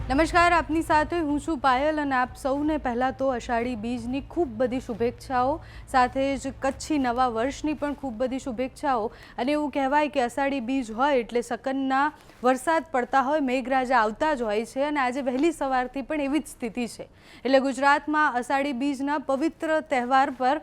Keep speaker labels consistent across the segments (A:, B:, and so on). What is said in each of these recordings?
A: નમસ્કાર, આપની સાથે હું છું પાયલ અને આપ સૌને પહેલાં તો અષાઢી બીજની ખૂબ બધી શુભેચ્છાઓ, સાથે જ કચ્છી નવા વર્ષની પણ ખૂબ બધી શુભેચ્છાઓ। અને એવું કહેવાય કે અષાઢી બીજ હોય એટલે સકનના વરસાદ પડતા હોય, મેઘરાજા આવતા જ હોય છે અને આજે વહેલી સવારથી પણ એવી જ સ્થિતિ છે। એટલે ગુજરાતમાં અષાઢી બીજના પવિત્ર તહેવાર પર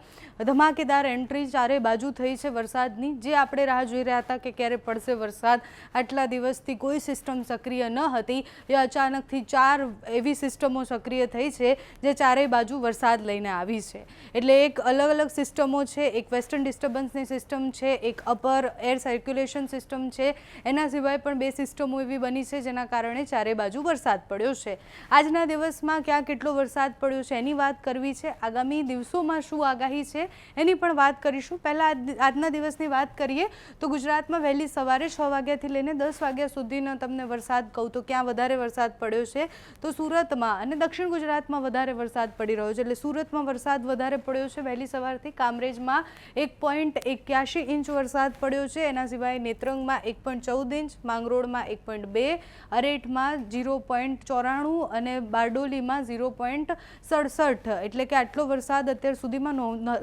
A: ધમાકેદાર એન્ટ્રી ચારે બાજુ થઈ છે વરસાદની, જે આપણે રાહ જોઈ રહ્યા હતા કે ક્યારે પડશે વરસાદ। આટલા દિવસથી કોઈ સિસ્ટમ સક્રિય ન હતી, એ અચાનકથી ચાર એવી સિસ્ટમો સક્રિય થઈ છે જે ચારેય બાજુ વરસાદ લઈને આવી છે। એટલે એક અલગ અલગ સિસ્ટમો છે, એક વેસ્ટર્ન ડિસ્ટર્બન્સની સિસ્ટમ છે, એક અપર એર સર્ક્યુલેશન સિસ્ટમ છે, એના સિવાય પણ બે સિસ્ટમો એવી બની છે જેના કારણે ચારે બાજુ વરસાદ પડ્યો છે। આજના દિવસમાં ક્યાં કેટલો વરસાદ પડ્યો છે એની વાત કરવી છે, આગામી દિવસોમાં શું આગાહી છે એની પણ વાત કરીશું। પહેલાં આજના દિવસની વાત કરીએ તો ગુજરાતમાં વહેલી સવારે 6 વાગ્યાથી લઈને 10 વાગ્યા સુધીનો તમને વરસાદ કહું તો ક્યાં વધારે વરસાદ પડ્યો છે તો સુરતમાં અને દક્ષિણ ગુજરાતમાં વધારે વરસાદ પડી રહ્યો છે। એટલે સુરતમાં વરસાદ વધારે પડ્યો છે વહેલી સવારથી, કામરેજમાં 1.81 ઇંચ વરસાદ પડ્યો છે, એના સિવાય નેત્રંગમાં 1.14 ઇંચ, માંગરોળમાં 1.2, અરેઠમાં 0.94 અને બારડોલીમાં 0.67, એટલે કે આટલો વરસાદ અત્યાર સુધીમાં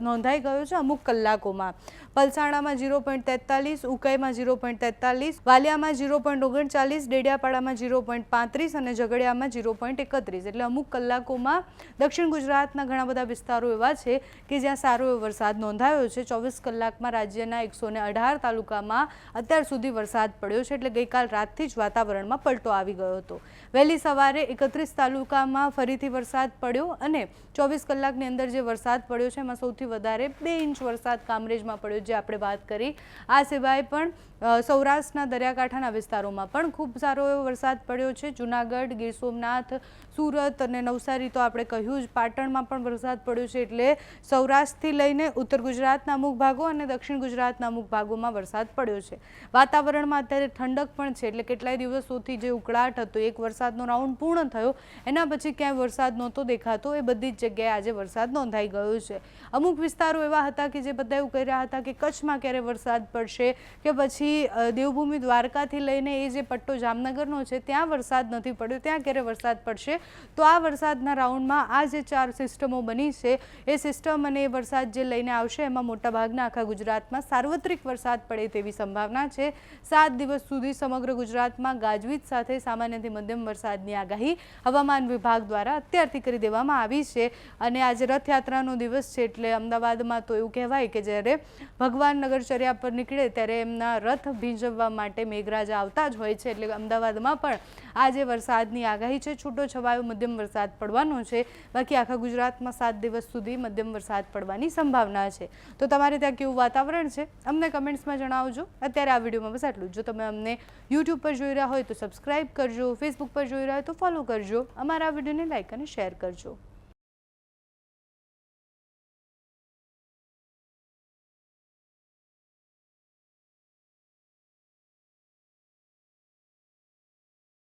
A: નોંધાઈ ગયો છે અમુક કલાકોમાં। પલસાણામાં 0.43, ઉકાઈમાં 0.43, વાલિયામાં 0.39, ડેડિયાપાડામાં 0.35 અને ઝઘડિયામાં 0.31, એટલે અમુક કલાકોમાં દક્ષિણ ગુજરાતના ઘણા બધા વિસ્તારો એવા છે કે જ્યાં સારો એવો વરસાદ નોંધાયો છે। 24 કલાકમાં રાજ્યના 118 તાલુકામાં અત્યાર સુધી વરસાદ પડ્યો છે, એટલે ગઈકાલ રાતથી જ વાતાવરણમાં પલટો આવી ગયો હતો। વહેલી સવારે 31 તાલુકામાં ફરીથી વરસાદ પડ્યો અને 24 કલાકની અંદર જે વરસાદ પડ્યો છે એમાં સૌથી વધારે 2 ઇંચ વરસાદ કામરેજમાં પડ્યો, જે આપણે વાત કરી। આ સિવાય પણ સૌરાષ્ટ્રના દરિયાકાંઠાના વિસ્તારોમાં પણ ખૂબ સારો એવો વરસાદ પડ્યો છે। જૂનાગઢ, ગીર સોમનાથ, સુરત અને નવસારી તો આપણે કહ્યું જ, પાટણમાં પણ વરસાદ પડ્યો છે। એટલે સૌરાષ્ટ્રથી લઈને ઉત્તર ગુજરાતના અમુક ભાગો અને દક્ષિણ ગુજરાતના અમુક ભાગોમાં વરસાદ પડ્યો છે। વાતાવરણમાં અત્યારે ઠંડક પણ છે, એટલે કેટલાય દિવસોથી જે ઉકળાટ હતો, એક વરસાદનો રાઉન્ડ પૂર્ણ થયો એના પછી ક્યાંય વરસાદ નહોતો દેખાતો, એ બધી જ જગ્યાએ આજે વરસાદ નોંધાઈ ગયો છે। અમુક વિસ્તારો એવા હતા કે જે બધા એવું કહી રહ્યા હતા કે કચ્છમાં ક્યારે વરસાદ પડશે, કે પછી દેવભૂમિ દ્વારકાથી લઈને એ જે પટ્ટો જામનગરનો છે ત્યાં વરસાદ નથી પડ્યો, ત્યાં ક્યારે વરસાદ પડશે। તો આ વરસાદના રાઉન્ડમાં આ જે 4 સિસ્ટમો બની છે એ સિસ્ટમ અને એ વરસાદ જે લઈને આવશે એમાં મોટાભાગના આખા ગુજરાતમાં સાર્વત્રિક વરસાદ પડે તેવી સંભાવના છે। 7 દિવસ સુધી સમગ્ર ગુજરાતમાં ગાજવીજ સાથે સામાન્યથી મધ્યમ વરસાદની આગાહી હવામાન વિભાગ દ્વારા અત્યારથી કરી દેવામાં આવી છે। અને આજે રથયાત્રાનો દિવસ છે, એટલે અમદાવાદમાં તો એવું કહેવાય કે જ્યારે ભગવાન નગરચર્યા પર નીકળે ત્યારે એમના રથ ભીંજવવા માટે મેઘરાજા આવતા જ હોય છે, એટલે અમદાવાદમાં પણ આજે વરસાદની આગાહી છે। છૂટો છવાયો મધ્યમ વરસાદ પડવાનો છે, બાકી આખા ગુજરાતમાં 7 દિવસ સુધી મધ્યમ વરસાદ પડવાની સંભાવના છે। તો તમારે ત્યાં કેવું વાતાવરણ છે અમને કમેન્ટ્સમાં જણાવજો। અત્યારે આ વિડીયોમાં બસ આટલું જ। જો તમે અમને યુટ્યુબ પર જોઈ રહ્યા હોય તો સબસ્ક્રાઇબ કરજો, ફેસબુક પર જોઈ રહ્યા હોય તો ફોલો કરજો, અમારા વિડીયોને લાઇક અને શેર કરજો।